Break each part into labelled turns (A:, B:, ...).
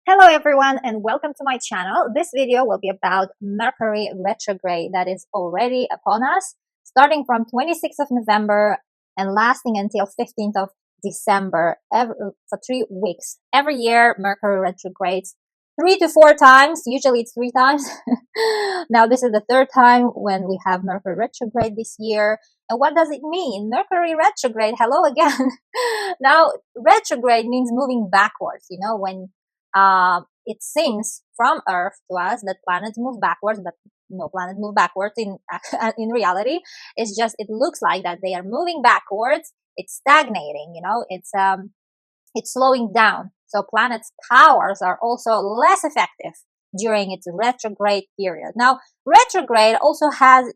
A: Hello everyone and welcome to my channel. This video will be about Mercury retrograde that is already upon us, starting from 26th of November and lasting until 15th of December for 3 weeks. Every year Mercury retrogrades 3 to 4 times. Usually it's 3 times. Now this is the third time when we have Mercury retrograde this year. And what does it mean? Mercury retrograde, hello again. Now retrograde means moving backwards, when it seems from Earth to us that planets move backwards, but no planet move backwards in reality. It's just, it looks like that they are moving backwards. It's stagnating, it's slowing down. So planets' powers are also less effective during its retrograde period. Now, retrograde also has,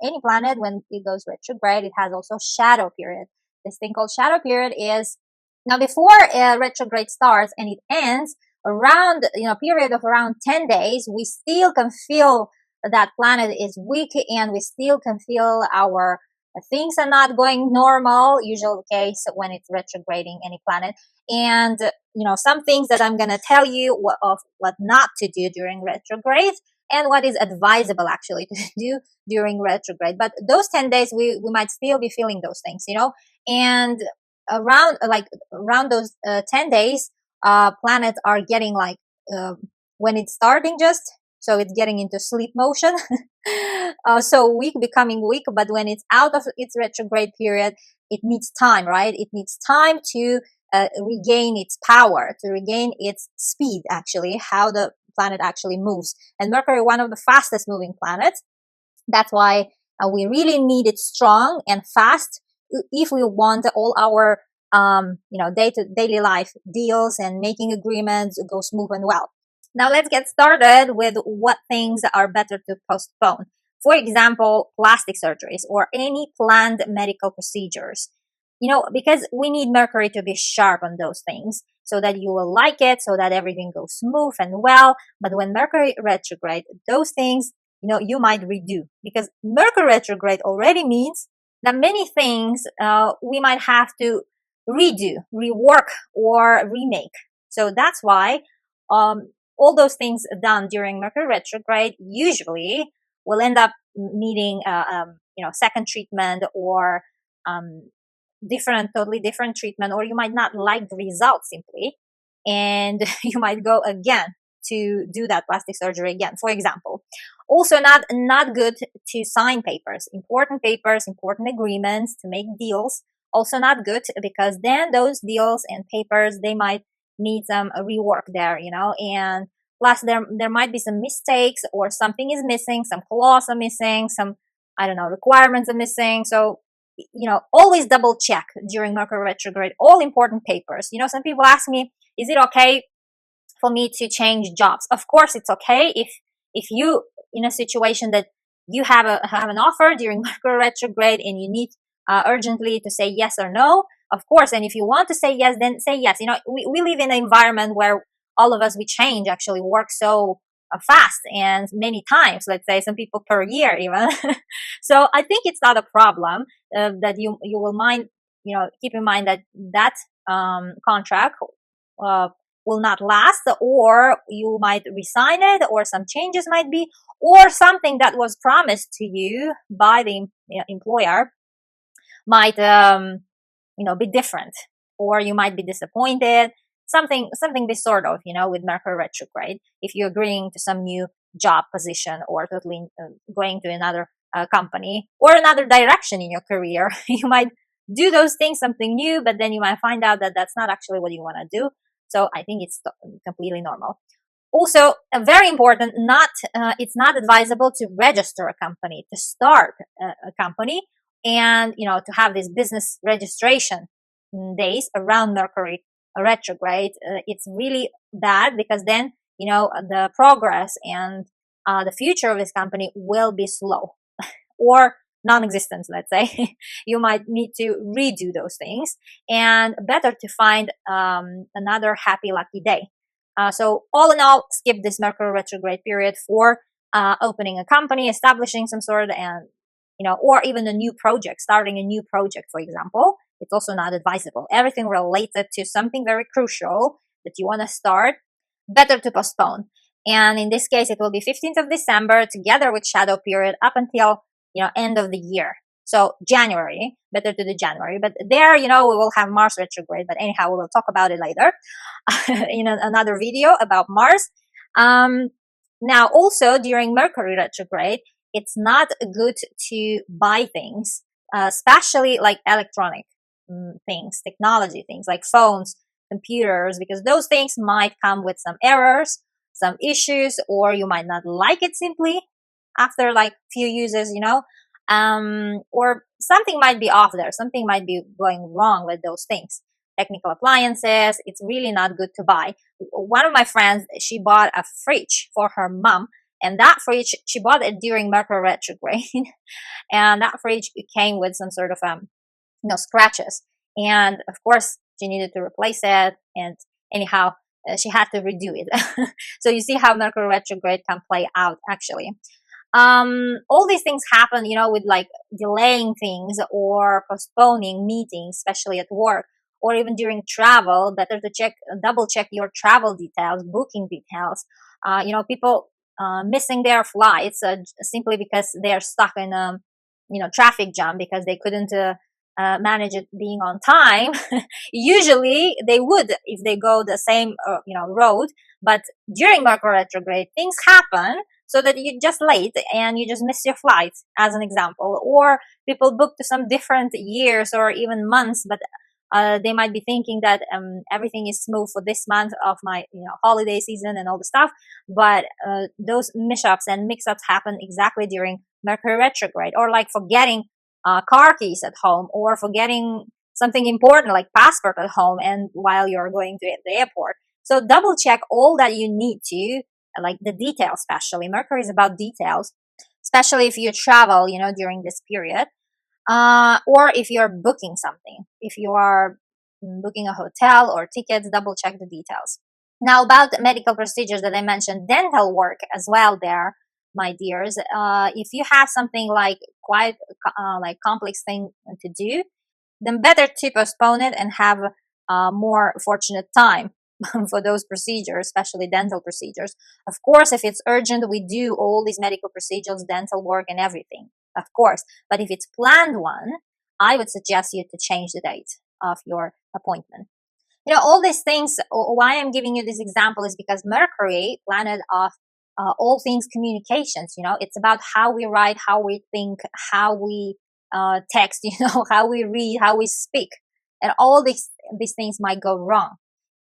A: any planet when it goes retrograde, it has also shadow period. This thing called shadow period is now before retrograde starts and it ends around, period of around 10 days, we still can feel that planet is weak and we still can feel our things are not going normal, usual case when it's retrograding any planet. And, some things that I'm going to tell you what not to do during retrograde and what is advisable actually to do during retrograde. But those 10 days, we might still be feeling those things, and around those 10 days, planets are getting when it's starting so it's getting into sleep motion. So weak, becoming weak, but when it's out of its retrograde period, it needs time, right? It needs time to regain its power, to regain its speed, actually, how the planet actually moves. And Mercury, one of the fastest moving planets. That's why we really need it strong and fast if we want all our daily life deals and making agreements go smooth and well. Now let's get started with what things are better to postpone. For example, plastic surgeries or any planned medical procedures. Because we need Mercury to be sharp on those things so that you will like it, so that everything goes smooth and well. But when Mercury retrograde, those things, you might redo, because Mercury retrograde already means that many things we might have to redo, rework, or remake. So that's why all those things done during Mercury retrograde usually will end up needing second treatment or totally different treatment, or you might not like the results simply, and you might go again to do that plastic surgery again, for example. Also not good to sign papers, important agreements, to make deals. Also not good, because then those deals and papers, they might need some rework there, and plus there might be some mistakes, or something is missing, some clause are missing, some, requirements are missing. So, always double check during Mercury retrograde all important papers. Some people ask me, is it okay for me to change jobs? Of course it's okay if you in a situation that you have an offer during Mercury retrograde and you need urgently to say yes or no, of course. And if you want to say yes, then say yes. We live in an environment where all of us, we change, actually work so fast and many times, let's say some people per year even. So I think it's not a problem that you will mind, keep in mind that contract will not last, or you might resign it, or some changes might be, or something that was promised to you by the employer might be different, or you might be disappointed, something this sort of, with Mercury retrograde. If you're agreeing to some new job position, or totally going to another company or another direction in your career, you might do those things, something new, but then you might find out that that's not actually what you want to do. So I think it's completely normal. Also, very important, it's not advisable to register a company, to start a company, and to have this business registration days around Mercury retrograde. It's really bad, because then the progress and the future of this company will be slow or non-existent, let's say. You might need to redo those things, and better to find another happy lucky day. So all in all, skip this Mercury retrograde period for opening a company, establishing some sort, and or even a new project, starting a new project, for example. It's also not advisable. Everything related to something very crucial that you want to start, better to postpone. And in this case, it will be 15th of December together with shadow period up until, end of the year. So January, better to do January. But there, we will have Mars retrograde. But anyhow, we will talk about it later in another video about Mars. Now, also during Mercury retrograde, it's not good to buy things, especially like electronic things, technology things like phones, computers, because those things might come with some errors, some issues, or you might not like it simply after like few uses, or something might be off there, something might be going wrong with those things. Technical appliances, it's really not good to buy. One of my friends, she bought a fridge for her mom, and that fridge, she bought it during Mercury retrograde, and that fridge came with some sort of scratches, and of course she needed to replace it, and anyhow she had to redo it. So you see how Mercury retrograde can play out actually. All these things happen, with like delaying things or postponing meetings, especially at work or even during travel. Better to double check your travel details, booking details. People missing their flights simply because they are stuck in a traffic jam because they couldn't manage it being on time. Usually they would if they go the same road, but during Mercury retrograde things happen so that you're just late and you just miss your flight, as an example. Or people book to some different years or even months, but they might be thinking that everything is smooth for this month of my holiday season and all the stuff, but those mishaps and mix-ups happen exactly during Mercury retrograde. Or like forgetting car keys at home, or forgetting something important like passport at home and while you're going to the airport. So double check all that you need to, like the details. Especially Mercury is about details, especially if you travel during this period, or if you're booking something. If you are booking a hotel or tickets, double check the details. Now, about the medical procedures that I mentioned, dental work as well there, my dears. If you have something like quite like complex thing to do, then better to postpone it and have a more fortunate time for those procedures, especially dental procedures. Of course, if it's urgent, we do all these medical procedures, dental work and everything, of course. But if it's planned one, I would suggest you to change the date of your appointment. All these things, why I'm giving you this example is because Mercury, planet of all things communications, it's about how we write, how we think, how we text, how we read, how we speak. And all these things might go wrong.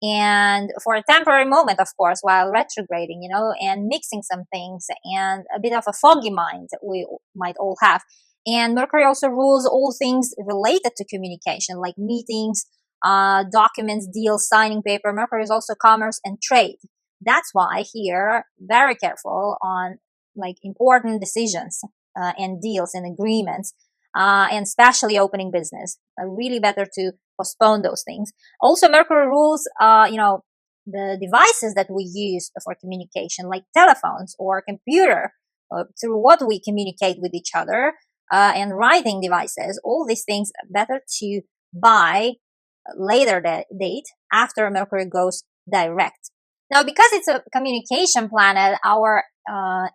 A: And for a temporary moment, of course, while retrograding, and mixing some things and a bit of a foggy mind we might all have. And Mercury also rules all things related to communication, like meetings, documents, deals, signing paper. Mercury is also commerce and trade. That's why here, very careful on like important decisions and deals and agreements, and especially opening business. Really better to postpone those things. Also, Mercury rules, the devices that we use for communication, like telephones or computer, through what we communicate with each other, and writing devices. All these things better to buy later date after Mercury goes direct. Now, because it's a communication planet, our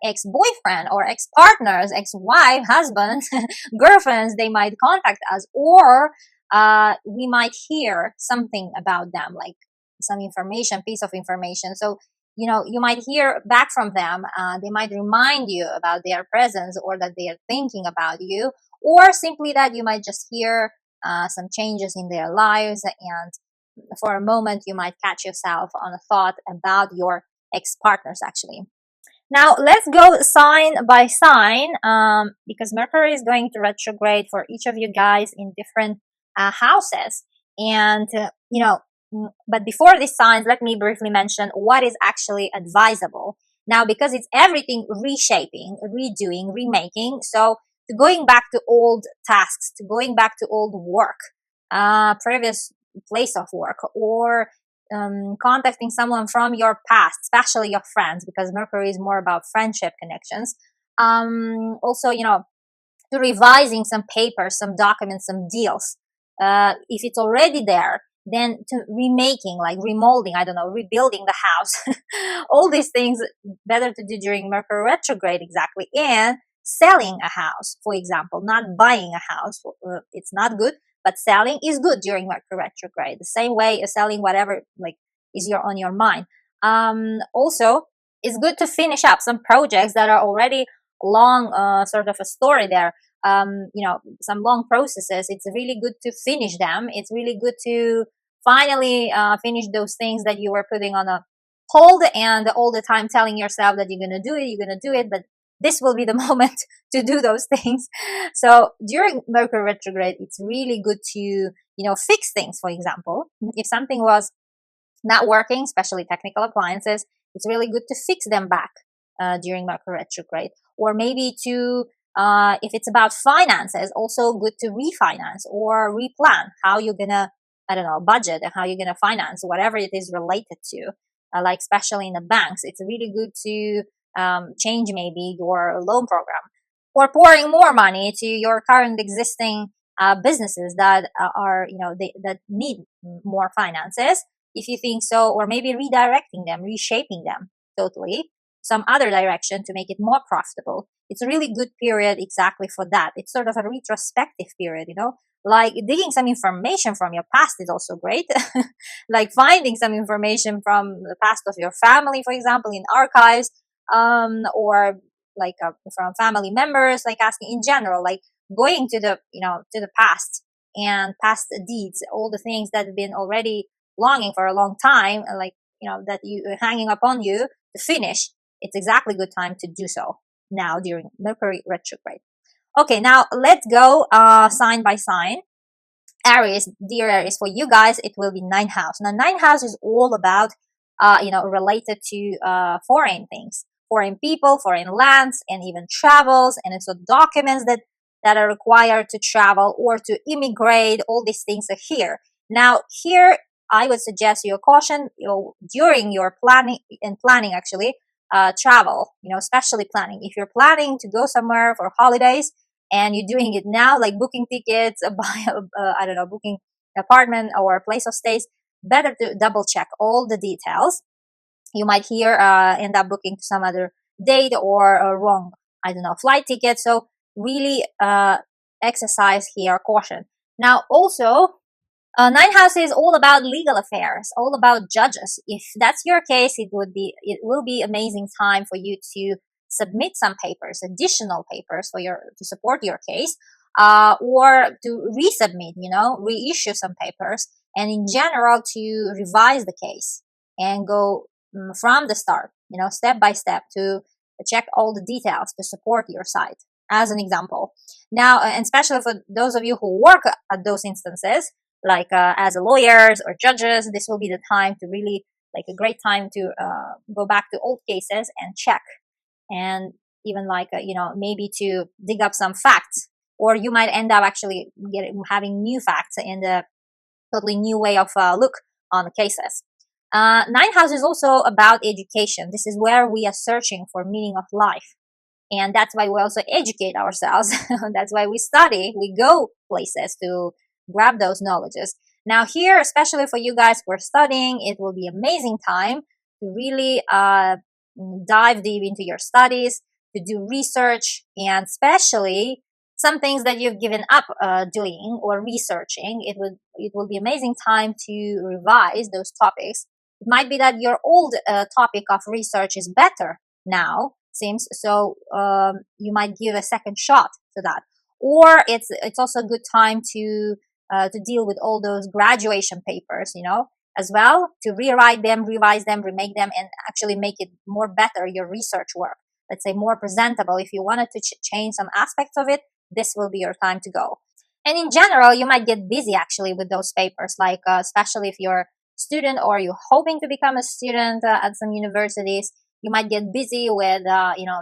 A: ex-boyfriend or ex-partners, ex-wife, husbands, girlfriends, they might contact us, or we might hear something about them, like some information, piece of information. So, you might hear back from them. They might remind you about their presence or that they are thinking about you, or simply that you might just hear some changes in their lives, and for a moment you might catch yourself on a thought about your ex-partners actually. Now let's go sign by sign, because Mercury is going to retrograde for each of you guys in different houses. And but before these signs, let me briefly mention what is actually advisable. Now, because it's everything reshaping, redoing, remaking, so to going back to old tasks, to going back to old work, previous place of work, or contacting someone from your past, especially your friends, because Mercury is more about friendship connections. Also, to revising some papers, some documents, some deals. If it's already there, then to remaking, like remolding, I don't know, rebuilding the house. All these things better to do during Mercury retrograde, exactly. And selling a house, for example, not buying a house, it's not good, but selling is good during Mercury retrograde. The same way as selling whatever like is on your mind. Also, it's good to finish up some projects that are already long, sort of a story there. Some long processes. It's really good to finish them. It's really good to finally finish those things that you were putting on a hold and all the time telling yourself that you're going to do it, you're going to do it, but this will be the moment to do those things. So during Mercury retrograde, it's really good to, fix things. For example, if something was not working, especially technical appliances, it's really good to fix them back during Mercury retrograde. Or maybe to, if it's about finances, also good to refinance or replan how you're gonna, I don't know, budget and how you're gonna finance whatever it is related to. Like especially in the banks, it's really good to change maybe your loan program or pouring more money to your current existing businesses that that need more finances, if you think so, or maybe redirecting them, reshaping them totally some other direction to make it more profitable. It's a really good period exactly for that. It's sort of a retrospective period, like digging some information from your past is also great. Like finding some information from the past of your family, for example, in archives, or like from family members, like asking in general, like going to the past and past deeds, all the things that have been already longing for a long time, like, that you hanging upon you to finish. It's exactly good time to do so now during Mercury retrograde. Okay, now let's go sign by sign. Aries, dear Aries, for you guys, it will be ninth house. Now, ninth house is all about, related to foreign things, foreign people, foreign lands, and even travels, and also documents that are required to travel or to immigrate. All these things are here. Now, here, I would suggest you a caution, during your planning actually, travel, especially planning. If you're planning to go somewhere for holidays, and you're doing it now, like booking tickets, I don't know, booking an apartment or a place of stays, better to double check all the details. You might here end up booking some other date or a wrong, I don't know, flight ticket. So really exercise here caution. Now also, ninth house is all about legal affairs, all about judges. If that's your case, it will be amazing time for you to submit some papers, additional papers to support your case, or to resubmit, reissue some papers, and in general to revise the case and go from the start, step by step to check all the details to support your side. As an example, now, and especially for those of you who work at those instances, like as lawyers or judges, this will be the time to really, like, a great time to go back to old cases and check, and even like maybe to dig up some facts, or you might end up actually having new facts and a totally new way of look on the cases. Ninth house is also about education. This is where we are searching for meaning of life, and that's why we also educate ourselves. That's why we study, we go places to grab those knowledges. Now here, especially for you guys who are studying, it will be amazing time to really dive deep into your studies, to do research, and especially some things that you've given up doing or researching. It will be amazing time to revise those topics. It might be that your old topic of research is better now, seems so. You might give a second shot to that, or it's also a good time to deal with all those graduation papers, as well, to rewrite them, revise them, remake them, and actually make it more better, your research work. Let's say more presentable. If you wanted to change some aspects of it, this will be your time to go. And in general, you might get busy actually with those papers, like especially if you're a student or you're hoping to become a student at some universities, you might get busy with,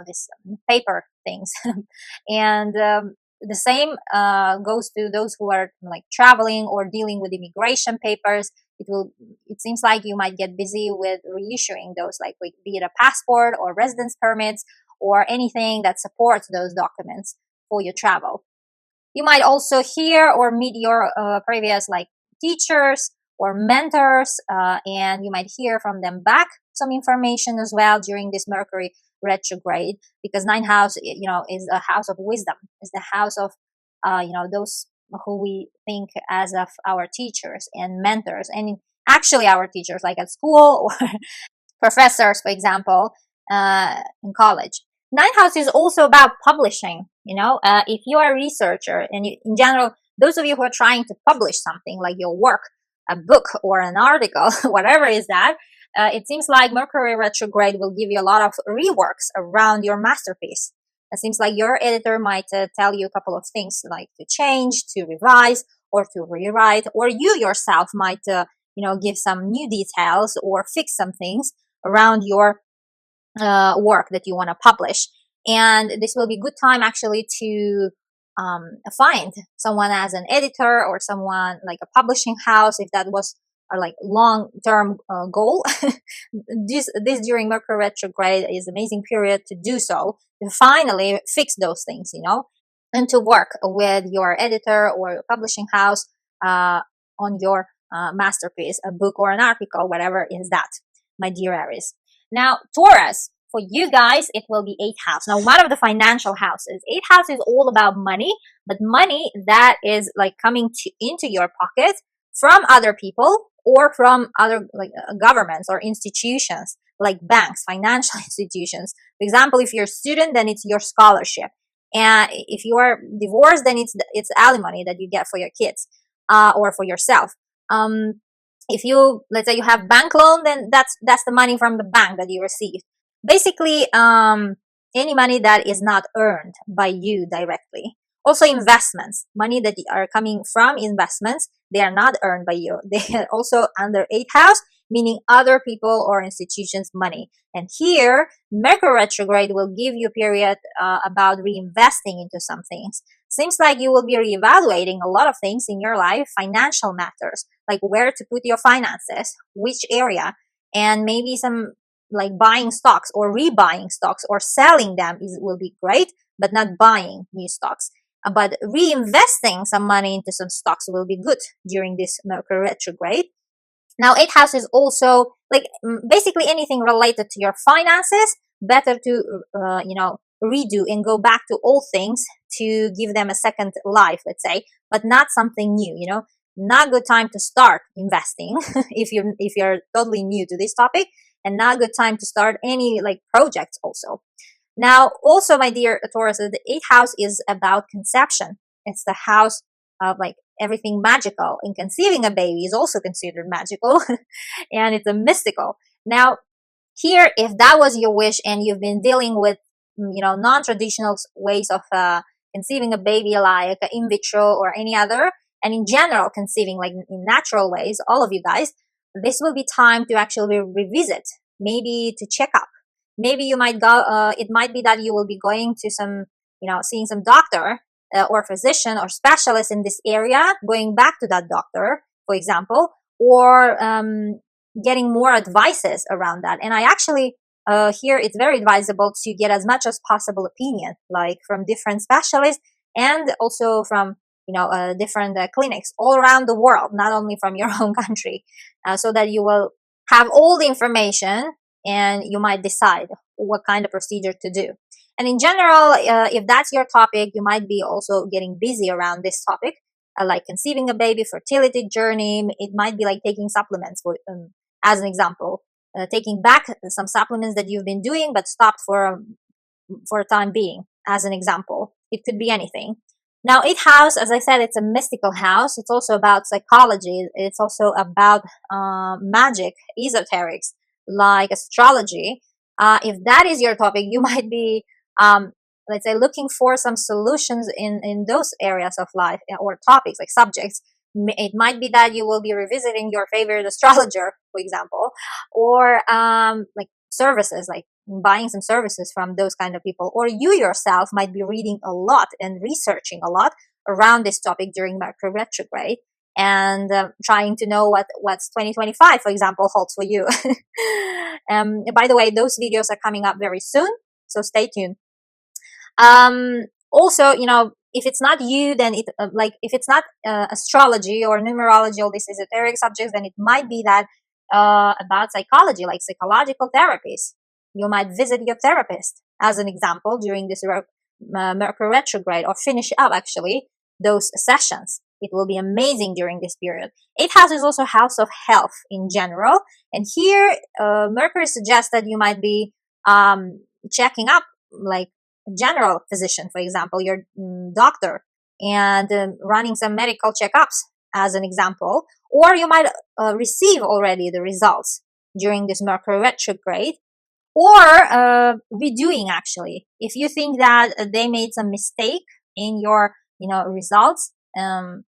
A: this paper things. And the same goes to those who are like traveling or dealing with immigration papers. It seems like you might get busy with reissuing those, like be it a passport or residence permits or anything that supports those documents for your travel. You might also hear or meet your previous like teachers or mentors, and you might hear from them back some information as well during this Mercury retrograde, because ninth house, is a house of wisdom, is the house of those who we think as of our teachers and mentors, and actually our teachers, like at school, or professors, for example, in college. Ninth house is also about publishing. If you are a researcher, and in general, those of you who are trying to publish something like your work, a book or an article, whatever is that, it seems like Mercury retrograde will give you a lot of reworks around your masterpiece. It seems like your editor might tell you a couple of things, like to change, to revise, or to rewrite, or you yourself might give some new details or fix some things around your work that you want to publish. And this will be a good time actually to find someone as an editor, or someone like a publishing house, if that was a like long-term goal. this during Mercury retrograde is an amazing period to do so, to finally fix those things, and to work with your editor or publishing house on your masterpiece, a book or an article, whatever is that, my dear Aries. Now, Taurus, for you guys, it will be 8th house. Now, one of the financial houses. 8th house is all about money, but money that is like coming into your pocket from other people, or from other governments or institutions, like banks, financial institutions. For example, if you're a student, then it's your scholarship. And if you are divorced, then it's alimony that you get for your kids or for yourself. If you, let's say you have bank loan, then that's the money from the bank that you received. Basically, any money that is not earned by you directly. Also investments, money that are coming from investments, they are not earned by you. They are also under 8th house, meaning other people or institutions' money. And here, Mercury retrograde will give you a period about reinvesting into some things. Seems like you will be reevaluating a lot of things in your life, financial matters, like where to put your finances, which area, and maybe some like buying stocks or rebuying stocks or selling them will be great, but not buying new stocks. But reinvesting some money into some stocks will be good during this Mercury retrograde. Now, 8th house is also like basically anything related to your finances, better to, redo and go back to old things to give them a second life, let's say, but not something new, not good time to start investing if you're totally new to this topic, and not good time to start any like projects also. Now, also, my dear Taurus, the 8th house is about conception. It's the house of like everything magical, and conceiving a baby is also considered magical and it's a mystical. Now, here, if that was your wish and you've been dealing with, non-traditional ways of conceiving a baby, like in vitro or any other, and in general conceiving like in natural ways, all of you guys, this will be time to actually revisit, maybe to check up. Maybe you might go, it might be that you will be going to some, seeing some doctor or physician or specialist in this area, going back to that doctor, for example, or getting more advices around that. And I actually, here it's very advisable to get as much as possible opinion, like from different specialists, and also from, different clinics all around the world, not only from your own country, so that you will have all the information and you might decide what kind of procedure to do. And in general, if that's your topic, you might be also getting busy around this topic, like conceiving a baby, fertility journey. It might be like taking supplements, as an example, taking back some supplements that you've been doing but stopped for a time being, as an example. It could be anything. Now, 8th house, as I said, it's a mystical house. It's also about psychology. It's also about magic, esoterics, like astrology. If that is your topic, you might be, let's say, looking for some solutions in those areas of life or topics, like subjects. It might be that you will be revisiting your favorite astrologer, for example, or like services, like buying some services from those kind of people, or you yourself might be reading a lot and researching a lot around this topic during Mercury retrograde, and trying to know what's 2025, for example, holds for you. By the way, those videos are coming up very soon, so stay tuned. Also, if it's not you, then it like if it's not astrology or numerology, all these esoteric subjects, then it might be that about psychology, like psychological therapies. You might visit your therapist, as an example, during this Mercury retrograde, or finish up actually those sessions. It will be amazing during this period. 8th house is also house of health in general, and here Mercury suggests that you might be checking up, like a general physician, for example, your doctor, and running some medical checkups, as an example. Or you might receive already the results during this Mercury retrograde, or redoing, actually. If you think that they made some mistake in your results, then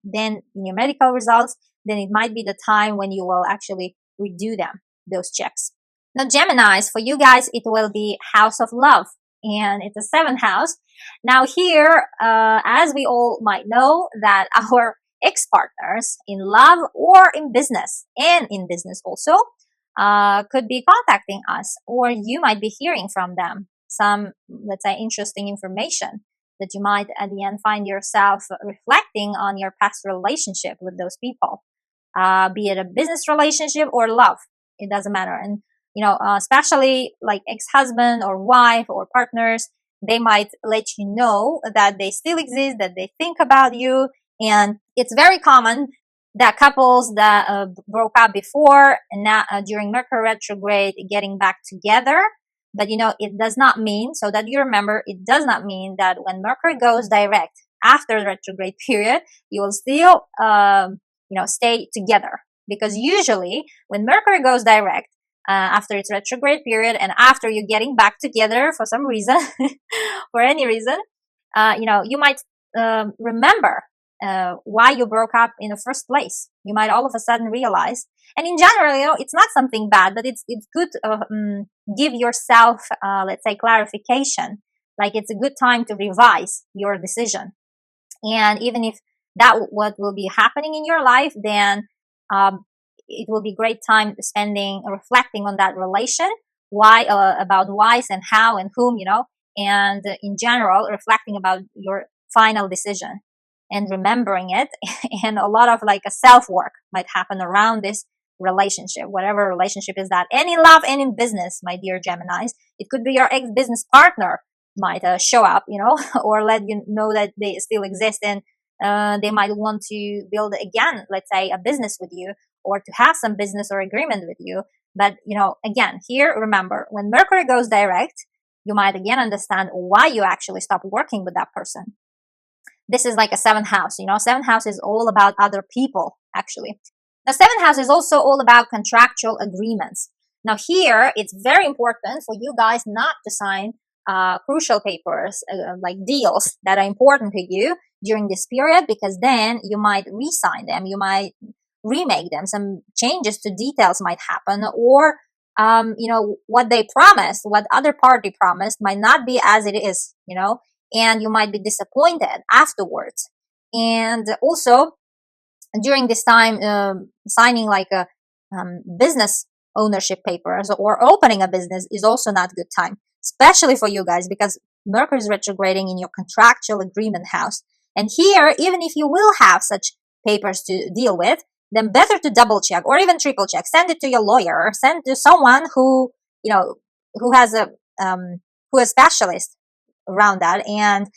A: in your medical results, then it might be the time when you will actually redo them, those checks. Now, Geminis, for you guys, it will be house of love, and it's a 7th house. Now here, as we all might know, that our ex-partners in love or in business, and in business also, could be contacting us, or you might be hearing from them some, let's say, interesting information that you might at the end find yourself reflecting on your past relationship with those people, be it a business relationship or love. It doesn't matter. And especially like ex-husband or wife or partners, they might let you know that they still exist, that they think about you. And it's very common that couples that broke up before and now during Mercury retrograde getting back together. But it does not mean, so that you remember, it does not mean that when Mercury goes direct after the retrograde period, you will still stay together. Because usually when Mercury goes direct after its retrograde period, and after you're getting back together for some reason, for any reason, you might remember why you broke up in the first place. You might all of a sudden realize. And in general, it's not something bad, but it's good to give yourself, let's say, clarification. Like, it's a good time to revise your decision. And even if that what will be happening in your life, then it will be great time spending reflecting on that relation, why about whys and how and whom, and in general reflecting about your final decision and remembering it. And a lot of like a self-work might happen around this relationship, whatever relationship is that. Any love and in business, my dear Geminis, it could be your ex-business partner might show up, or let you know that they still exist, and they might want to build again, let's say, a business with you, or to have some business or agreement with you. But again, here, remember, when Mercury goes direct, you might again understand why you actually stopped working with that person. This is like a 7th house. 7th house is all about other people, actually. Now, 7th house is also all about contractual agreements. Now, here, it's very important for you guys not to sign crucial papers, like deals that are important to you during this period, because then you might re-sign them, you might remake them, some changes to details might happen, or what they promised, what other party promised, might not be as it is, and you might be disappointed afterwards. And also during this time, signing like a business ownership papers or opening a business is also not a good time, especially for you guys, because Mercury is retrograding in your contractual agreement house. And here, even if you will have such papers to deal with, then better to double check or even triple check. Send it to your lawyer, send to someone who has a specialist around that, and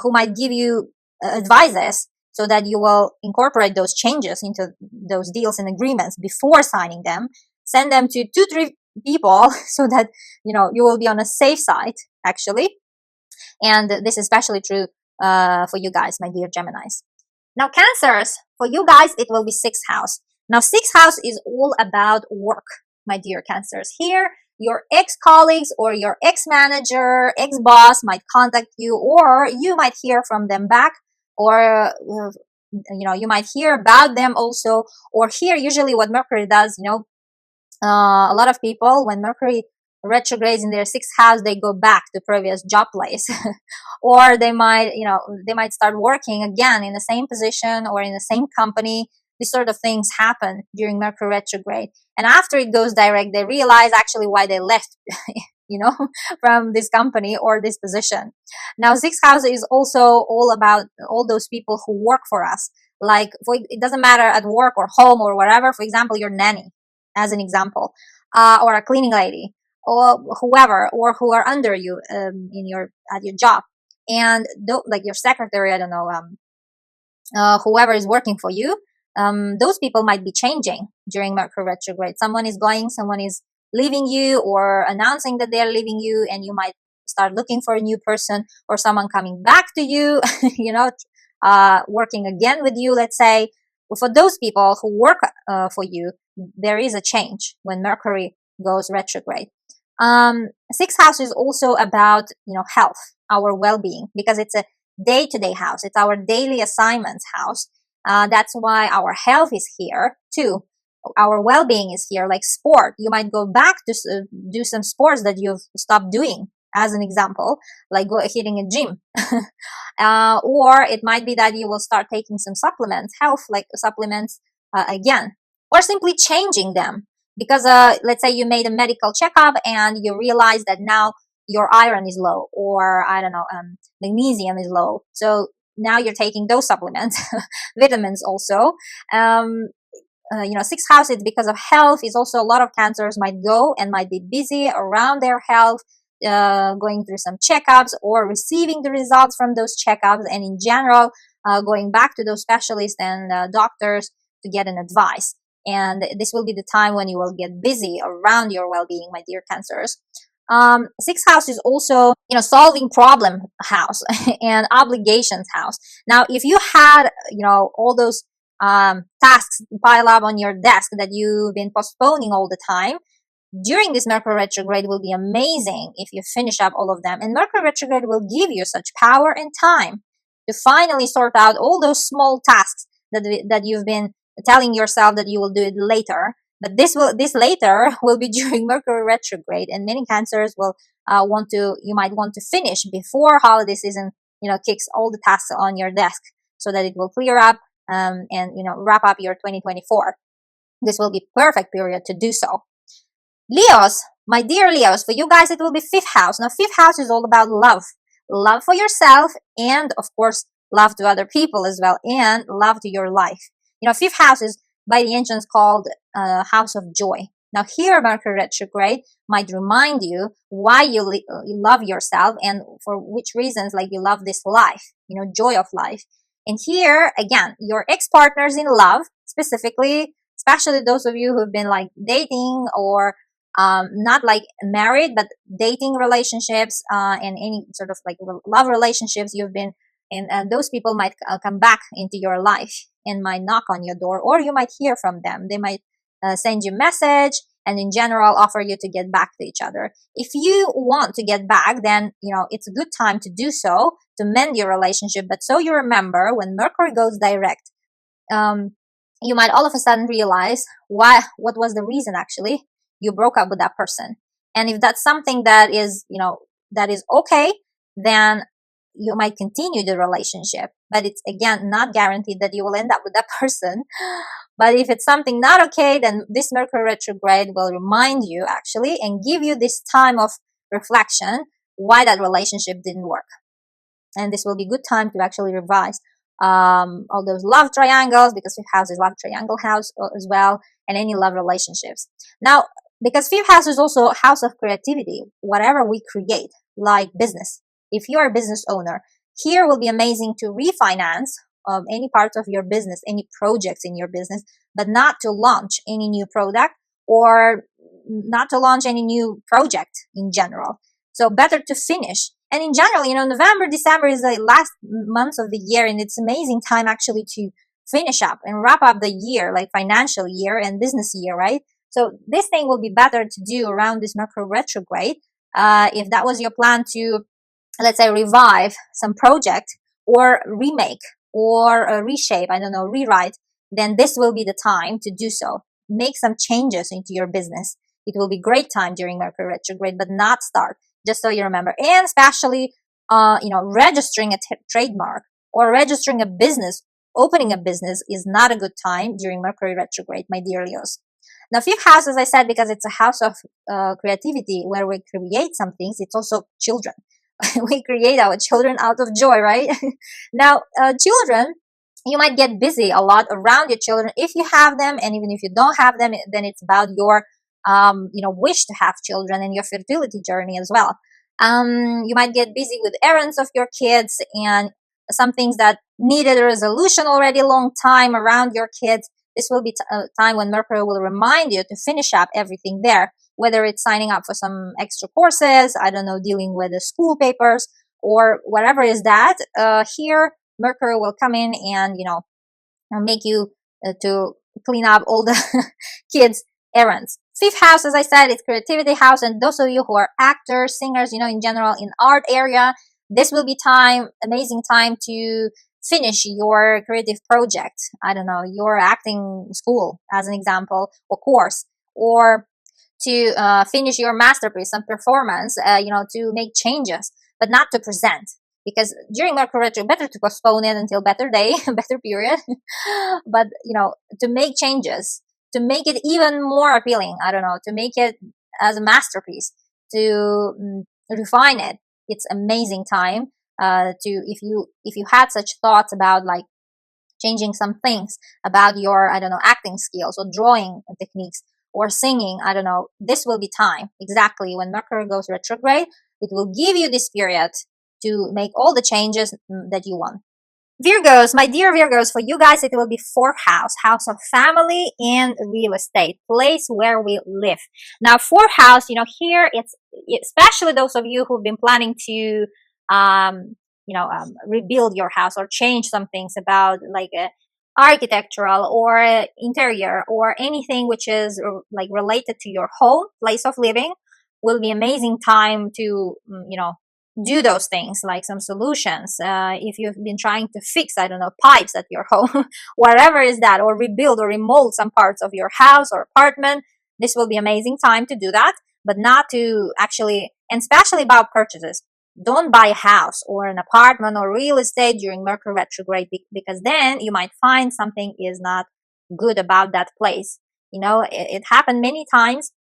A: who might give you advices, so that you will incorporate those changes into those deals and agreements before signing them. Send them to 2-3 people so that you will be on a safe side, actually. And this is especially true for you guys, my dear Geminis. Now, Cancers, for you guys, it will be 6th house. Now, 6th house is all about work, my dear Cancers. Here, your ex-colleagues or your ex-manager, ex-boss might contact you, or you might hear from them back, or you might hear about them also. Or here, usually what Mercury does, a lot of people, when Mercury retrogrades in their 6th house, they go back to previous job place, or they might start working again in the same position or in the same company. These sort of things happen during Mercury retrograde, and after it goes direct, they realize actually why they left from this company or this position. Now, sixth house is also all about all those people who work for us. Like, it doesn't matter at work or home or wherever. For example, your nanny, as an example, or a cleaning lady, or whoever, or who are under you at your job, and like your secretary, I don't know, whoever is working for you. Those people might be changing during Mercury retrograde. Someone is going, someone is leaving you, or announcing that they are leaving you, and you might start looking for a new person, or someone coming back to you, working again with you, let's say. For those people who work for you, there is a change when Mercury goes retrograde. Sixth house is also about, health, our well-being, because it's a day-to-day house. It's our daily assignments house. That's why our health is here too. Our well-being is here, like sport. You might go back to do some sports that you've stopped doing, as an example, like hitting a gym. Or it might be that you will start taking some supplements, health like supplements again, or simply changing them. Because let's say you made a medical checkup and you realize that now your iron is low, or I don't know, magnesium is low. So now you're taking those supplements, vitamins also. Sixth house is because of health. Is also a lot of cancers might go and might be busy around their health, going through some checkups or receiving the results from those checkups, and in general, going back to those specialists and doctors to get an advice. And this will be the time when you will get busy around your well-being, my dear cancers. Sixth house is also, solving problem house and obligations house. Now, if you had, all those tasks pile up on your desk that you've been postponing all the time, during this Mercury retrograde will be amazing if you finish up all of them. And Mercury retrograde will give you such power and time to finally sort out all those small tasks that you've been telling yourself that you will do it later. But this later will be during Mercury retrograde, and many cancers will you might want to finish before holiday season, kicks all the tasks on your desk, so that it will clear up and wrap up your 2024. This will be perfect period to do so. Leos, my dear Leos, for you guys it will be fifth house. Now, fifth house is all about love for yourself, and of course love to other people as well, and love to your life. Fifth house is by the ancients called house of joy. Now, here Mercury retrograde might remind you why you love yourself, and for which reasons, like you love this life, joy of life. And here again, your ex-partners in love, specifically, especially those of you who've been like dating, or not like married, but dating relationships, and any sort of like love relationships you've been in, and those people might come back into your life and might knock on your door, or you might hear from them. They might send you a message, and in general offer you to get back to each other. If you want to get back, then it's a good time to do so, to mend your relationship. But so you remember, when Mercury goes direct, you might all of a sudden realize what was the reason actually you broke up with that person. And if that's something that is okay, then you might continue the relationship. But it's again not guaranteed that you will end up with that person. But if it's something not okay, then this Mercury retrograde will remind you actually, and give you this time of reflection why that relationship didn't work. And this will be a good time to actually revise all those love triangles, because fifth house is love triangle house as well, and any love relationships. Now, because fifth house is also a house of creativity, whatever we create, like business. If you are a business owner, here will be amazing to refinance any parts of your business, any projects in your business, but not to launch any new product, or not to launch any new project in general. So better to finish. And in general, November, December is the last months of the year, and it's amazing time actually to finish up and wrap up the year, like financial year and business year, right? So this thing will be better to do around this Mercury retrograde. If that was your plan to, let's say, revive some project, or remake, or reshape, rewrite, then this will be the time to do so. Make some changes into your business. It will be great time during Mercury retrograde, but not start, just so you remember. And especially, registering a trademark, or registering a business, opening a business is not a good time during Mercury retrograde, my dear Leos. Now, fifth house, as I said, because it's a house of creativity where we create some things, it's also children. We create our children out of joy, right? Now, children, you might get busy a lot around your children if you have them, and even if you don't have them, then it's about your wish to have children and your fertility journey as well. You might get busy with errands of your kids and some things that needed a resolution already a long time around your kids. This will be a time when Mercury will remind you to finish up everything there, whether it's signing up for some extra courses, I don't know, dealing with the school papers or whatever is that. Here, Mercury will come in and, make you to clean up all the kids' errands. Fifth house, as I said, is creativity house. And those of you who are actors, singers, in general, in art area, this will be amazing time to finish your creative project. I don't know, your acting school, as an example, or course, or to finish your masterpiece, some performance, to make changes, but not to present. Because during Mercury retro, better to postpone it until better day, better period. But, to make changes, to make it even more appealing, I don't know, to make it as a masterpiece, to refine it. It's amazing time if you had such thoughts about like changing some things about your, I don't know, acting skills or drawing techniques or singing, I don't know, this will be time exactly when Mercury goes retrograde. It will give you this period to make all the changes that you want. Virgos, my dear Virgos, for you guys, it will be fourth house, house of family and real estate, place where we live. Now, fourth house, here it's especially those of you who've been planning to, rebuild your house or change some things about like architectural or interior or anything which is like related to your home, place of living, will be amazing time to, do those things, like some solutions. If you've been trying to fix, I don't know, pipes at your home, whatever is that, or rebuild or remold some parts of your house or apartment, this will be amazing time to do that, but not to actually, and especially about purchases. Don't buy a house or an apartment or real estate during Mercury retrograde, because then you might find something is not good about that place. It happened many times,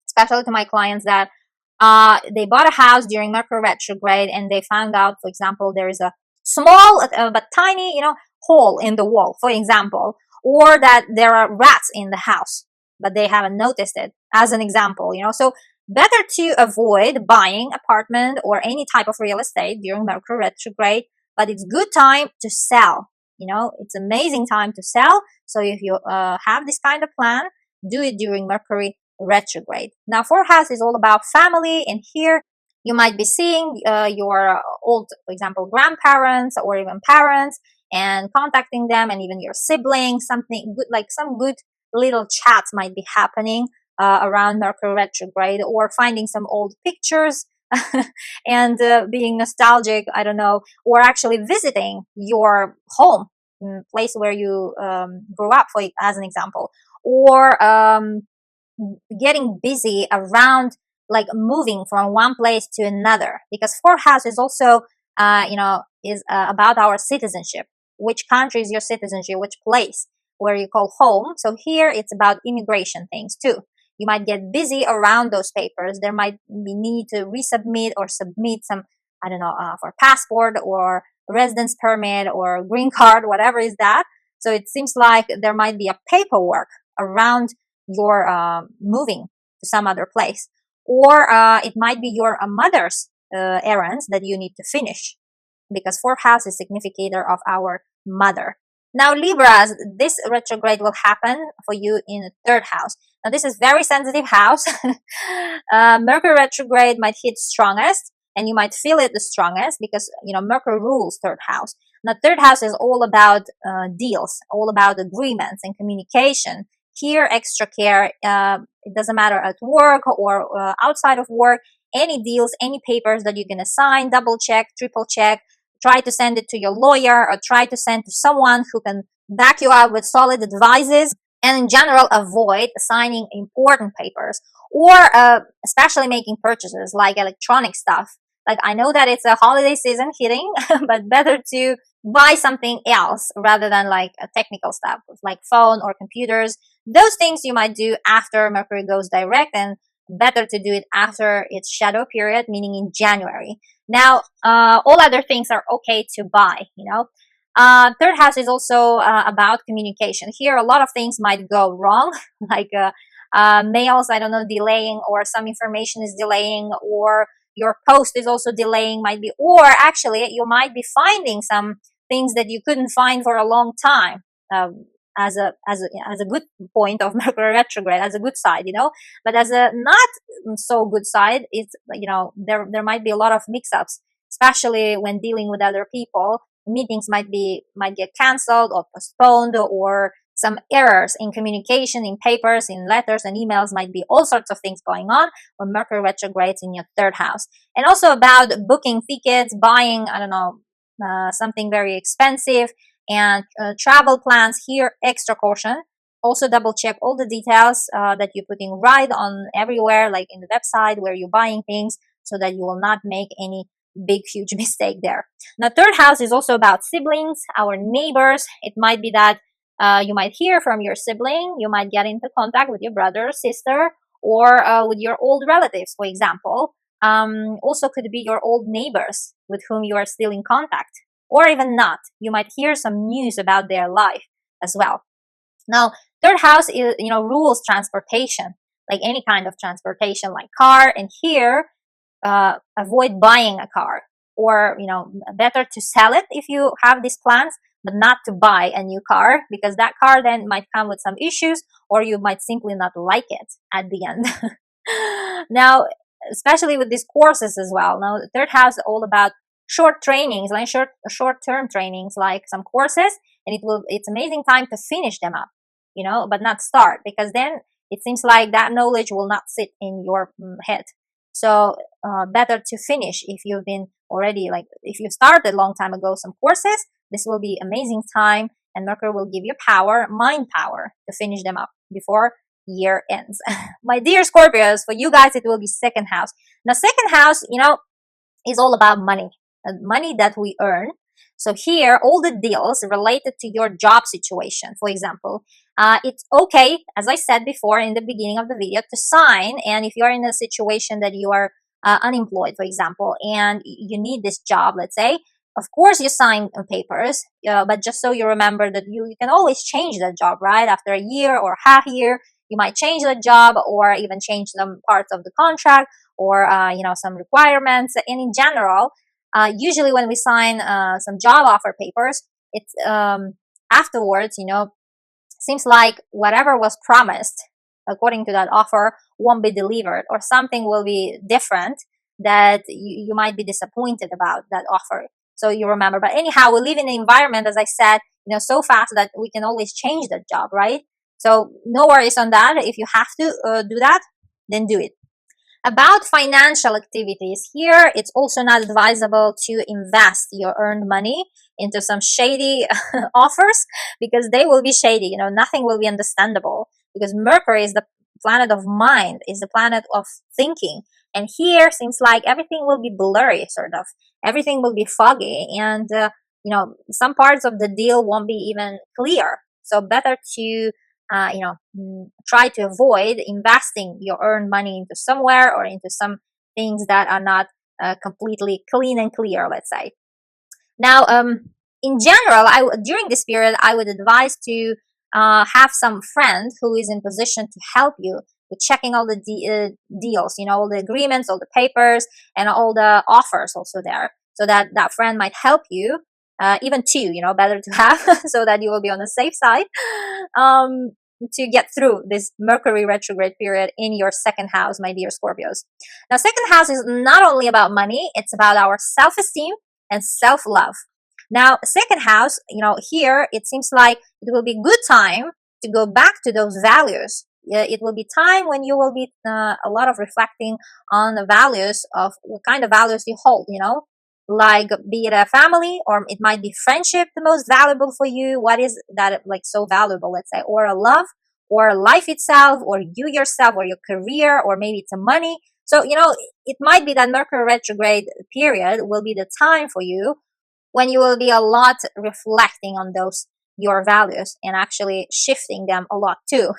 A: especially to my clients, that they bought a house during Mercury retrograde and they found out, for example, there is a small but tiny, hole in the wall, for example, or that there are rats in the house, but they haven't noticed it, as an example, So better to avoid buying apartment or any type of real estate during Mercury retrograde, but it's good time to sell. It's amazing time to sell. So if you have this kind of plan, do it during Mercury retrograde. Now, fourth house is all about family, and here you might be seeing your old, for example, grandparents or even parents, and contacting them, and even your siblings. Something good, like some good little chats might be happening around Mercury retrograde, or finding some old pictures and being nostalgic, I don't know, or actually visiting your home, place where you grew up, as an example, or getting busy around like moving from one place to another, because fourth house is also is about our citizenship. Which country is your citizenship, which place where you call home. So here it's about immigration things too. You might get busy around those papers. There might be need to resubmit or submit some, I don't know, for passport or residence permit or green card, whatever is that. So it seems like there might be a paperwork around your moving to some other place, or it might be your mother's errands that you need to finish, because fourth house is significator of our mother. Now, Libras, this retrograde will happen for you in the third house. Now, this is very sensitive house. Mercury retrograde might hit strongest, and you might feel it the strongest because, Mercury rules third house. Now, third house is all about deals, all about agreements and communication. Here, extra care. It doesn't matter at work or outside of work. Any deals, any papers that you're going to sign, double check, triple check. Try to send it to your lawyer, or try to send to someone who can back you up with solid advices. And in general, avoid signing important papers, or especially making purchases like electronic stuff. Like, I know that it's a holiday season hitting, but better to buy something else rather than like a technical stuff like phone or computers. those things you might do after Mercury goes direct, and better to do it after its shadow period, meaning in January. Now, all other things are okay to buy, third house is also about communication. Here, a lot of things might go wrong, like mails, I don't know, delaying, or some information is delaying, or your post is also delaying, might be, or actually you might be finding some things that you couldn't find for a long time. As a good point of Mercury retrograde, as a good side, but as a not so good side, it's, there might be a lot of mix-ups, especially when dealing with other people. Meetings might get canceled or postponed, or some errors in communication, in papers, in letters and emails, might be all sorts of things going on when Mercury retrogrades in your third house. And also about booking tickets, buying, I don't know, something very expensive, and travel plans. Here, extra caution. Also double check all the details that you're putting right on everywhere, like in the website where you're buying things, so that you will not make any big huge mistake there. Now, third house is also about siblings, our neighbors. It might be that you might hear from your sibling, you might get into contact with your brother, sister, or with your old relatives, for example. Also could be your old neighbors with whom you are still in contact, or even not. You might hear some news about their life as well. Now, third house is, rules transportation, like any kind of transportation, like car. And here, avoid buying a car, or, better to sell it if you have these plans, but not to buy a new car, because that car then might come with some issues, or you might simply not like it at the end. Now, especially with these courses as well. Now, the third house is all about short trainings, like short-term trainings, like some courses, and it's amazing time to finish them up, but not start, because then it seems like that knowledge will not sit in your head. So better to finish if you've been already, like, if you started a long time ago some courses. This will be amazing time, and Mercury will give you power, mind power, to finish them up before year ends. My dear Scorpios, for you guys, it will be second house. Now, second house, is all about money, money that we earn. So here, all the deals related to your job situation, for example, it's okay, as I said before in the beginning of the video, to sign. And if you're in a situation that you are unemployed, for example, and you need this job, let's say, of course you sign papers, but just so you remember that you can always change that job, right? After a year or half year, you might change the job, or even change some parts of the contract, or some requirements. And in general, usually when we sign some job offer papers, it's afterwards, seems like whatever was promised according to that offer won't be delivered, or something will be different that you might be disappointed about that offer. So you remember. But anyhow, we live in an environment, as I said, so fast that we can always change that job, right? So no worries on that. If you have to do that, then do it. About financial activities, here it's also not advisable to invest your earned money into some shady offers, because they will be shady. Nothing will be understandable, because Mercury is the planet of mind, is the planet of thinking. And here seems like everything will be blurry, sort of. Everything will be foggy, and some parts of the deal won't be even clear. So better to try to avoid investing your earned money into somewhere, or into some things that are not completely clean and clear, let's say. Now, in general, during this period, I would advise to have some friend who is in position to help you with checking all the deals, all the agreements, all the papers, and all the offers also there, so that that friend might help you. Even two, better to have, so that you will be on the safe side, to get through this Mercury retrograde period in your second house, my dear Scorpios. Now, second house is not only about money, it's about our self-esteem and self-love. Now, second house, here it seems like it will be good time to go back to those values. It will be time when you will be a lot of reflecting on the values of what kind of values you hold, like, be it a family, or it might be friendship, the most valuable for you. What is that, like, so valuable, let's say, or a love, or life itself, or you yourself, or your career, or maybe it's a money. So, it might be that Mercury retrograde period will be the time for you when you will be a lot reflecting on those your values and actually shifting them a lot too,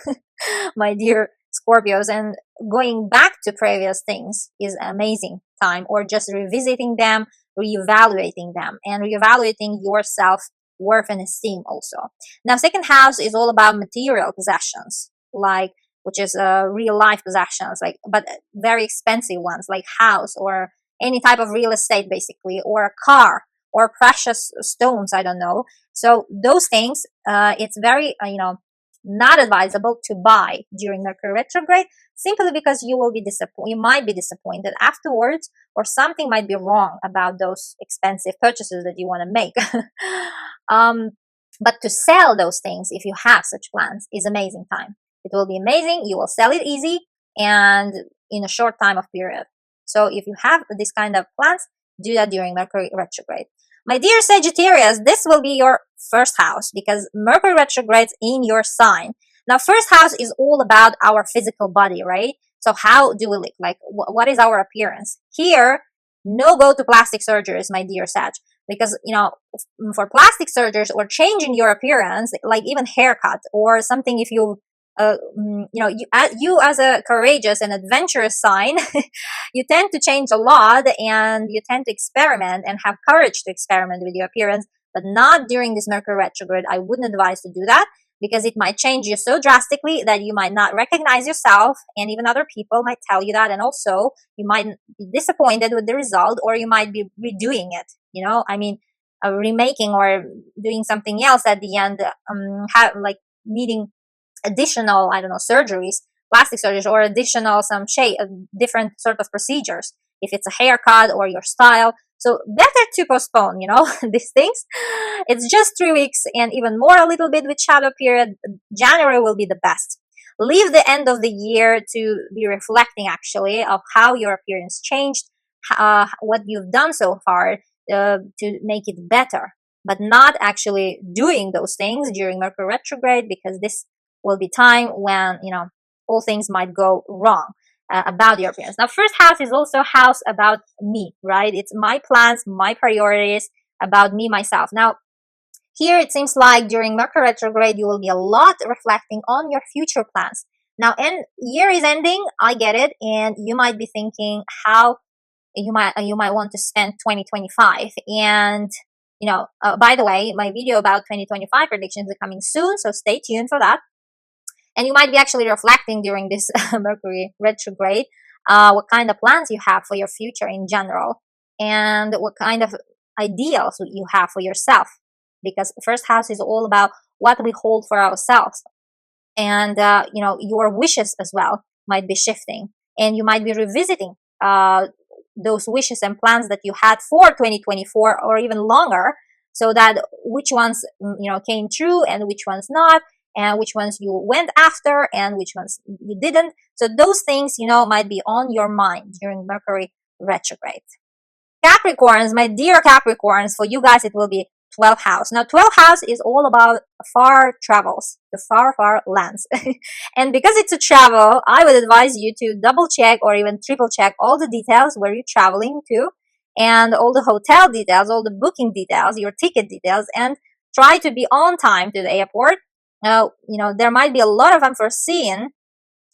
A: my dear Scorpios. And going back to previous things is amazing time, or just revisiting them, reevaluating them, and reevaluating your self worth and esteem also. Now, second house is all about material possessions, like, which is real life possessions, like, but very expensive ones, like house or any type of real estate basically, or a car or precious stones, I don't know. So those things, it's very not advisable to buy during Mercury retrograde, simply because you will be disappointed. You might be disappointed afterwards, or something might be wrong about those expensive purchases that you want to make. But to sell those things, if you have such plans, is amazing time. It will be amazing. You will sell it easy and in a short time of period. So if you have this kind of plans, do that during Mercury retrograde. My dear Sagittarius, this will be your first house, because Mercury retrogrades in your sign. Now, first house is all about our physical body, right? So how do we look? Like, what is our appearance? Here, no go to plastic surgeries, my dear Sag, because, for plastic surgeries or changing your appearance, like even haircut or something, if you you as a courageous and adventurous sign, you tend to change a lot, and you tend to experiment and have courage to experiment with your appearance, but not during this Mercury retrograde. I wouldn't advise to do that, because it might change you so drastically that you might not recognize yourself, and even other people might tell you that, and also you might be disappointed with the result, or you might be redoing it, remaking or doing something else at the end, needing additional, I don't know, surgeries, plastic surgeries, or additional different sort of procedures, if it's a haircut or your style. So better to postpone, these things. It's just 3 weeks, and even more a little bit with shadow period. January will be the best. Leave the end of the year to be reflecting actually of how your appearance changed, what you've done so far to make it better, but not actually doing those things during Mercury retrograde, because this will be time when, all things might go wrong about your appearance. Now, first house is also house about me, right? It's my plans, my priorities, about me, myself. Now, here it seems like during Mercury retrograde, you will be a lot reflecting on your future plans. Now, year is ending, I get it, and you might be thinking how you might want to spend 2025. And by the way, my video about 2025 predictions are coming soon, so stay tuned for that. And you might be actually reflecting during this Mercury retrograde what kind of plans you have for your future in general, and what kind of ideals you have for yourself, because the first house is all about what we hold for ourselves. And your wishes as well might be shifting, and you might be revisiting those wishes and plans that you had for 2024 or even longer, so that which ones came true and which ones not, and which ones you went after and which ones you didn't. So those things might be on your mind during Mercury retrograde. Capricorns, my dear Capricorns, for you guys it will be 12th house. Now, 12th house is all about far travels, the far lands. And because it's a travel, I would advise you to double check or even triple check all the details where you're traveling to, and all the hotel details, all the booking details, your ticket details, and try to be on time to the airport. Now, there might be a lot of unforeseen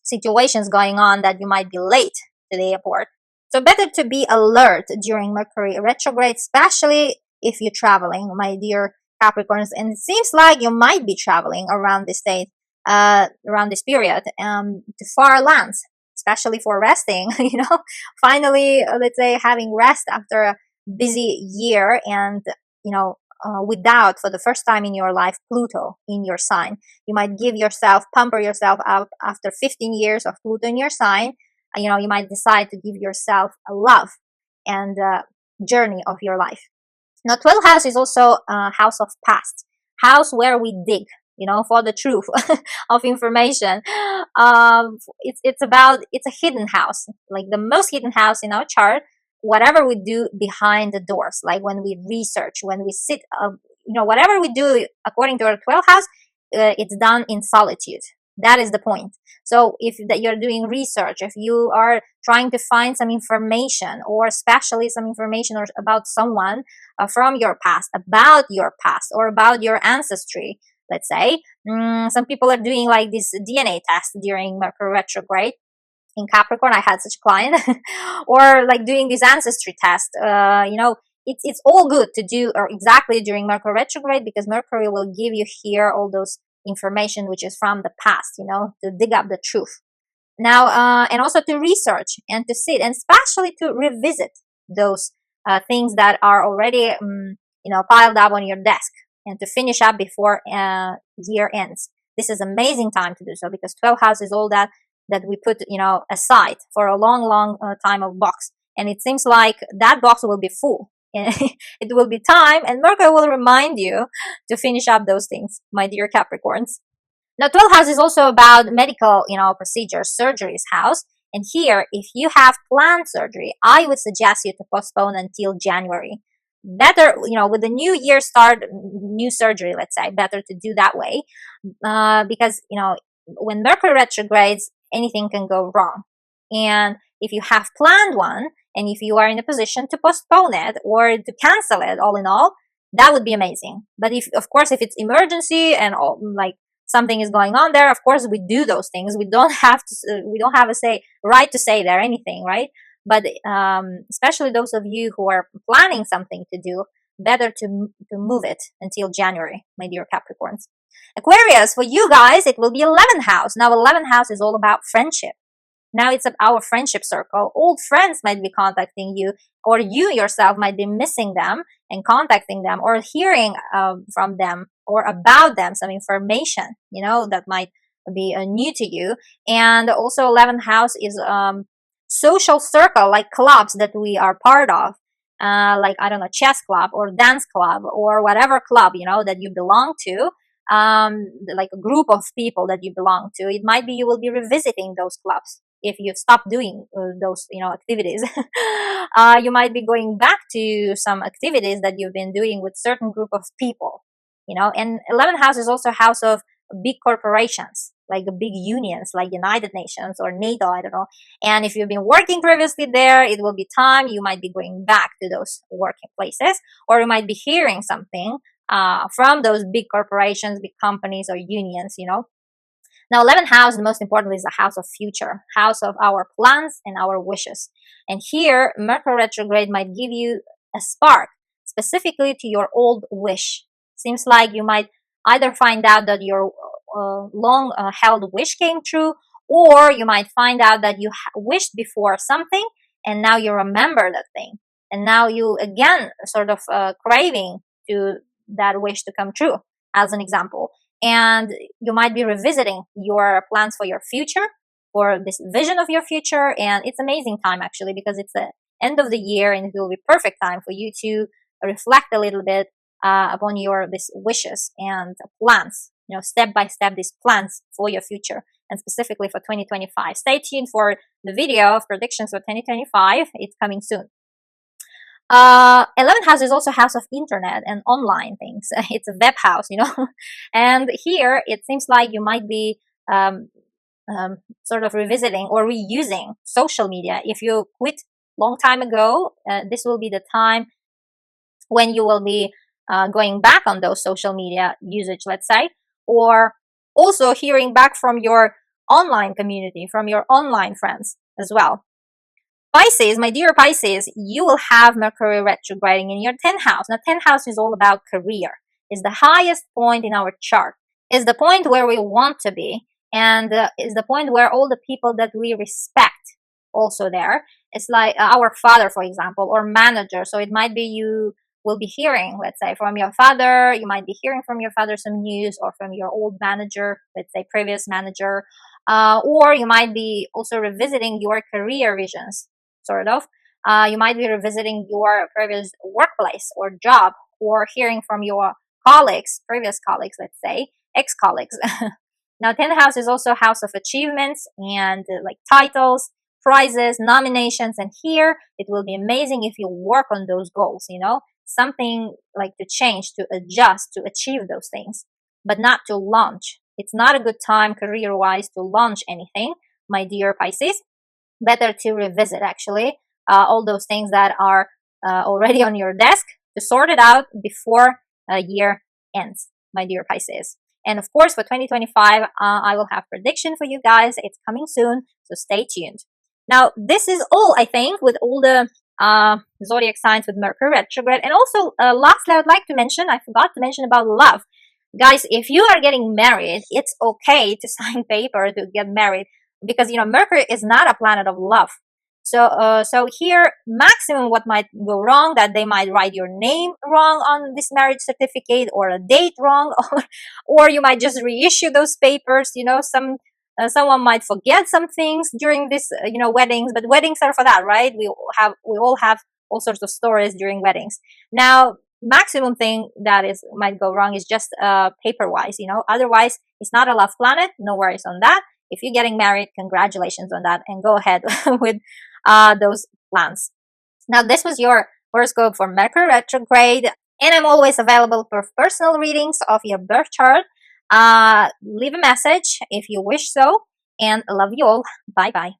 A: situations going on that you might be late to the airport. So better to be alert during Mercury retrograde, especially if you're traveling, my dear Capricorns. And it seems like you might be traveling around this date, around this period, to far lands, especially for resting, finally, let's say, having rest after a busy year, and, without, for the first time in your life, Pluto in your sign. You might pamper yourself up after 15 years of Pluto in your sign. You might decide to give yourself a love and journey of your life. Now, 12th house is also a house of past, house where we dig, for the truth of information. It's a hidden house, like the most hidden house in our chart. Whatever we do behind the doors, like when we research, when we sit, whatever we do according to our 12th house, it's done in solitude. That is the point. So if you're doing research, if you are trying to find some information, or especially some information about someone from your past, about your past, or about your ancestry, let's say. Some people are doing like this DNA test during Mercury retrograde. In Capricorn, I had such a client, or like doing this ancestry test. It's all good to do, or exactly during Mercury retrograde, because Mercury will give you here all those information which is from the past, to dig up the truth. Now, and also to research and to sit, and especially to revisit those things that are already, piled up on your desk, and to finish up before year ends. This is amazing time to do so, because 12th house is all that we put, aside for a long time of box. And it seems like that box will be full. It will be time, and Mercury will remind you to finish up those things, my dear Capricorns. Now, 12th house is also about medical, procedures, surgeries house. And here, if you have planned surgery, I would suggest you to postpone until January. Better, with the new year start, new surgery, let's say, better to do that way. Because, when Mercury retrogrades, anything can go wrong. And if you have planned one, and if you are in a position to postpone it or to cancel it, all in all, that would be amazing. But if it's emergency and all, like something is going on there, of course we do those things. We don't have a right to say there anything, right? But especially those of you who are planning something to do, better to move it until January, my dear Capricorns. Aquarius, for you guys, it will be 11th house. Now, 11th house is all about friendship. Now it's our friendship circle. Old friends might be contacting you, or you yourself might be missing them and contacting them, or hearing from them or about them some information, that might be new to you. And also 11th house is social circle, like clubs that we are part of. Like, I don't know, chess club or dance club or whatever club, that you belong to. Like a group of people that you belong to. It might be you will be revisiting those clubs if you stop doing those activities. You might be going back to some activities that you've been doing with certain group of people. And 11th house is also a house of big corporations, like big unions, like United Nations or NATO, I don't know. And if you've been working previously there, it will be time you might be going back to those working places, or you might be hearing something from those big corporations, big companies, or unions, Now, 11th house, the most importantly, is the house of future, house of our plans and our wishes. And here, Mercury retrograde might give you a spark specifically to your old wish. Seems like you might either find out that your long-held wish came true, or you might find out that you wished before something, and now you remember that thing. And now you, again, sort of craving to that wish to come true, as an example. And you might be revisiting your plans for your future, or this vision of your future. And it's amazing time, actually, because it's the end of the year, and it will be perfect time for you to reflect a little bit upon these wishes and plans, step by step, these plans for your future, and specifically for 2025. Stay tuned for the video of predictions for 2025. It's coming soon. 11th house is also house of internet and online things. It's a web house, and here it seems like you might be sort of revisiting or reusing social media. If you quit long time ago, this will be the time when you will be going back on those social media usage, let's say, or also hearing back from your online community, from your online friends as well. Pisces, my dear Pisces, you will have Mercury retrograding in your 10th house. Now, 10th house is all about career. It's the highest point in our chart. It's the point where we want to be, and it's the point where all the people that we respect also there. It's like our father, for example, or manager. So it might be you will be hearing, let's say, from your father. You might be hearing from your father some news, or from your old manager, let's say previous manager, or you might be also revisiting your career visions. Sort of. You might be revisiting your previous workplace or job, or hearing from your colleagues, previous colleagues, let's say, ex-colleagues. Now, 10th house is also a house of achievements and like titles, prizes, nominations. And here it will be amazing if you work on those goals, something like to change, to adjust, to achieve those things, but not to launch. It's not a good time career-wise to launch anything, my dear Pisces. Better to revisit, actually, all those things that are already on your desk, to sort it out before a year ends, my dear Pisces. And of course, for 2025, I will have prediction for you guys. It's coming soon, so stay tuned. Now, this is all, I think, with all the zodiac signs with Mercury retrograde. And also, lastly, I would like to mention, I forgot to mention about love. Guys, if you are getting married, it's okay to sign paper to get married, because, you know, Mercury is not a planet of love. So here, maximum what might go wrong, that they might write your name wrong on this marriage certificate, or a date wrong, or you might just reissue those papers. You know, someone might forget some things during this, you know, weddings. But weddings are for that, right? We all have all sorts of stories during weddings. Now, maximum thing that is might go wrong is just paper wise. You know, otherwise it's not a love planet. No worries on that. If you're getting married, congratulations on that, and go ahead with those plans. Now, this was your horoscope for Mercury retrograde, and I'm always available for personal readings of your birth chart. Leave a message if you wish so, and love you all. Bye bye.